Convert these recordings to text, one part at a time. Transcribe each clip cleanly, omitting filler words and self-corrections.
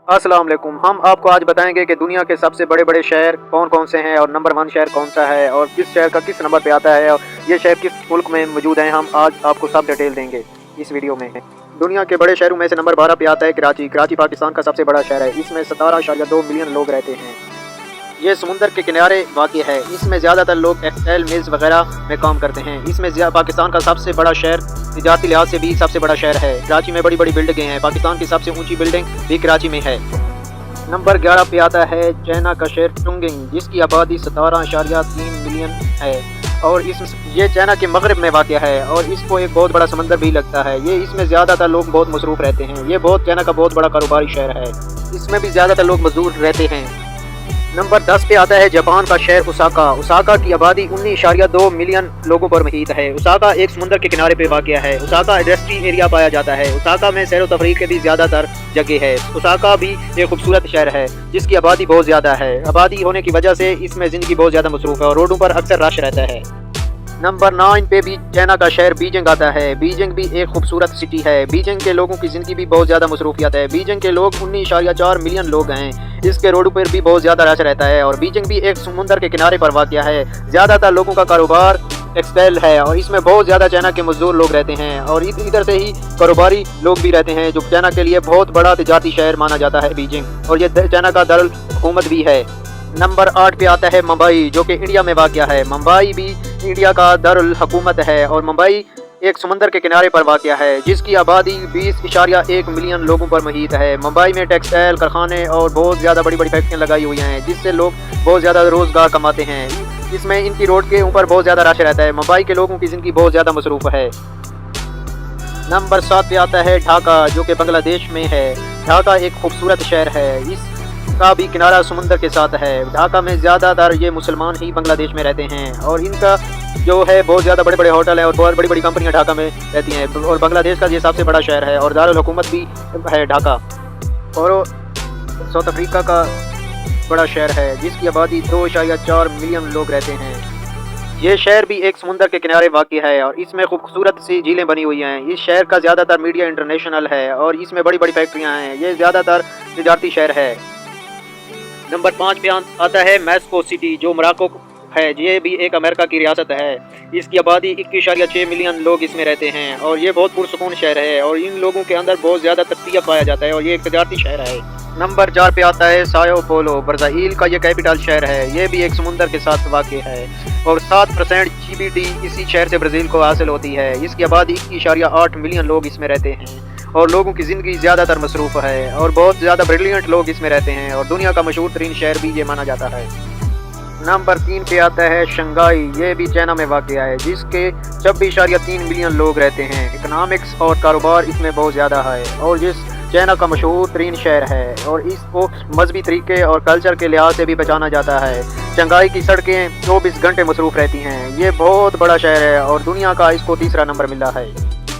अस्सलाम वालेकुम। हम आपको आज बताएंगे कि दुनिया के सबसे बड़े बड़े शहर कौन कौन से हैं और नंबर 1 शहर कौन सा है और किस शहर का किस नंबर पे आता है और ये शहर किस मुल्क में मौजूद हैं। हम आज आपको सब डिटेल देंगे इस वीडियो में। दुनिया के बड़े शहरों में से नंबर 12 पे आता है कराची। कराची पाकिस्तान का सबसे बड़ा शहर है। इसमें 17.2 मिलियन लोग रहते हैं। ये समुंदर के किनारे वाक़ है। इसमें ज़्यादातर लोग टेक्सटाइल मिल्स वगैरह में काम करते हैं। इसमें पाकिस्तान का सबसे बड़ा शहर तजारती लिहाज से भी सबसे बड़ा शहर है। कराची में बड़ी बड़ी बिल्डिंगें हैं। पाकिस्तान की सबसे ऊंची बिल्डिंग भी कराची में है। नंबर 11 पे आता है चाइना का शहर चुंगिंग, जिसकी आबादी 17.3 मिलियन है और ये चाइना के मगरब में वाक़ है और इसको एक बहुत बड़ा समंदर भी लगता है। ये इसमें ज़्यादातर लोग बहुत मसरूफ़ रहते हैं। ये चाइना का बहुत बड़ा कारोबारी शहर है। इसमें भी ज़्यादातर लोग मजदूर रहते हैं। नंबर 10 पे आता है जापान का शहर ओसाका। ओसाका की आबादी 19.2 मिलियन लोगों पर मुहित है। ओसाका एक समुंदर के किनारे पे वाक़ है। ओसाका इंडस्ट्री एरिया पाया जाता है। ओसाका में सैर व तफरीह के भी ज़्यादातर जगह है। ओसाका भी एक खूबसूरत शहर है जिसकी आबादी बहुत ज़्यादा है। आबादी होने की वजह से इसमें ज़िंदगी बहुत ज़्यादा मसरूफ़ है और रोडों पर अक्सर रश रहता है। नंबर 9 पे भी चाइना का शहर बीजिंग आता है। बीजिंग भी एक खूबसूरत सिटी है। बीजिंग के लोगों की ज़िंदगी भी बहुत ज़्यादा मसरूफियत है। बीजिंग के लोग 19.4 मिलियन लोग हैं। इसके रोडों पर भी बहुत ज़्यादा रश रहता है और बीजिंग भी एक समुंदर के किनारे पर वाक़ है। ज़्यादातर लोगों का कारोबार टेक्सटाइल है और इसमें बहुत ज़्यादा चाइना के मजदूर लोग रहते हैं और इधर से ही कारोबारी लोग भी रहते हैं, जो चाइना के लिए बहुत बड़ा तजारती शहर माना जाता है बीजिंग, और ये चाइना का दारुल हुकूमत भी है। नंबर 8 पे आता है मुंबई, जो कि इंडिया में वाक़ है। मुंबई भी इंडिया का दारुल हुकूमत है और मुंबई एक समुंदर के किनारे पर वाक़ है, जिसकी आबादी 20.1 मिलियन लोगों पर मुहित है। मुंबई में टेक्सटाइल कारखाने और बहुत ज़्यादा बड़ी बड़ी फैक्ट्रियाँ लगाई हुई हैं, जिससे लोग बहुत ज़्यादा रोज़गार कमाते हैं। इसमें इनकी रोड के ऊपर बहुत ज़्यादा रश रहता है। मुंबई के लोगों की ज़िंदगी बहुत ज़्यादा मसरूफ़ है। नंबर 7 पे आता है ढाका, जो कि बांग्लादेश में है। ढाका एक खूबसूरत शहर है। इसका भी किनारा समुंदर के साथ है। ढाका में ज़्यादातर ये मुसलमान ही बांग्लादेश में रहते हैं और इनका जो है बहुत ज़्यादा बड़े बड़े होटल हैं और बहुत बड़ी बड़ी कंपनियां ढाका में रहती हैं और बांग्लादेश का ये सबसे बड़ा शहर है और दारुल हुकूमत भी है ढाका। और साउथ अफ्रीका का बड़ा शहर है जिसकी आबादी 2.4 मिलियन लोग रहते हैं। ये शहर भी एक समुंदर के किनारे वाक़ है और इसमें खूबसूरत सी झीलें बनी हुई हैं। इस शहर का ज़्यादातर मीडिया इंटरनेशनल है और इसमें बड़ी बड़ी फैक्ट्रियाँ हैं। ये ज़्यादातर तजारती शहर है। नंबर 5 पे आता है मैक्सिको सिटी, जो मोरक्को है। ये भी एक अमेरिका की रियासत है। इसकी आबादी 21.6 मिलियन लोग इसमें रहते हैं और ये बहुत पुरसुकून शहर है और इन लोगों के अंदर बहुत ज़्यादा तस्तिया पाया जाता है और ये एक तजारती शहर है। नंबर 4 पे आता है साओ पोलो, ब्राज़ील का ये कैपिटल शहर है। ये भी एक समुंदर के साथ वाक़ है और 7% GDP इसी शहर से ब्राज़ील को हासिल होती है। इसकी आबादी 21.8 मिलियन लोग इसमें रहते हैं और लोगों की ज़िंदगी ज़्यादातर मसरूफ़ है और बहुत ज़्यादा ब्रिलियंट लोग इसमें रहते हैं और दुनिया का मशहूर तरीन शहर भी ये माना जाता है। नंबर 3 पे आता है शंघाई। ये भी चाइना में वाक़ है, जिसके 26.3 मिलियन लोग रहते हैं। इकनॉमिक्स और कारोबार इसमें बहुत ज़्यादा है और जिस चाइना का मशहूर तरीन शहर है और इसको मजहबी तरीके और कल्चर के लिहाज से भी पहचाना जाता है। शंघाई की सड़कें 24 घंटे मसरूफ़ रहती हैं। ये बहुत बड़ा शहर है और दुनिया का इसको तीसरा नंबर मिला है।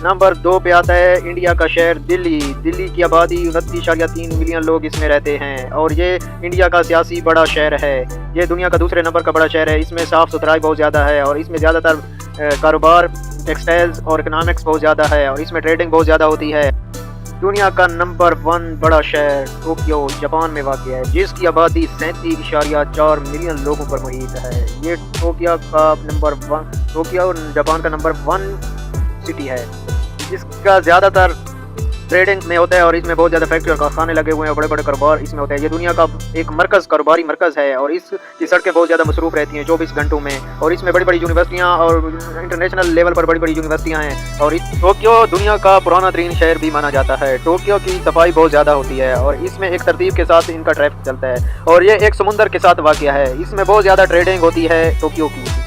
नंबर 2 पे आता है इंडिया का शहर दिल्ली। दिल्ली की आबादी 29.3 मिलियन लोग इसमें रहते हैं और ये इंडिया का सियासी बड़ा शहर है। ये दुनिया का दूसरे नंबर का बड़ा शहर है। इसमें साफ़ सुथराई बहुत ज़्यादा है और इसमें ज़्यादातर कारोबार टेक्सटाइल्स और इकनॉमिक्स बहुत ज़्यादा है और इसमें ट्रेडिंग बहुत ज़्यादा होती है। दुनिया का नंबर 1 बड़ा शहर टोक्यो जापान में वाक़ है, जिसकी आबादी 37.4 मिलियन लोगों पर मुहित है। ये टोक्यो जापान का नंबर 1 सिटी है। इसका ज़्यादातर ट्रेडिंग में होता है और इसमें बहुत ज़्यादा फैक्ट्री और कारखाने लगे हुए हैं और बड़े बड़े कारोबार इसमें होते हैं। ये दुनिया का एक कारोबारी मरकज़ है और इसकी सड़कें बहुत ज़्यादा मसरूफ़ रहती हैं 24 घंटों में और इसमें बड़ी बड़ी यूनिवर्सिटियाँ और इंटरनेशनल लेवल पर बड़ी बड़ी यूनिवर्सिटियाँ हैं। और टोक्यो दुनिया का पुराना तरीन शहर भी माना जाता है। टोक्यो की सफाई बहुत ज़्यादा होती है और इसमें एक तरतीब के साथ इनका ट्रैफिक चलता है और ये एक समुंदर के साथ वाक़ है। इसमें बहुत ज़्यादा ट्रेडिंग होती है टोक्यो की।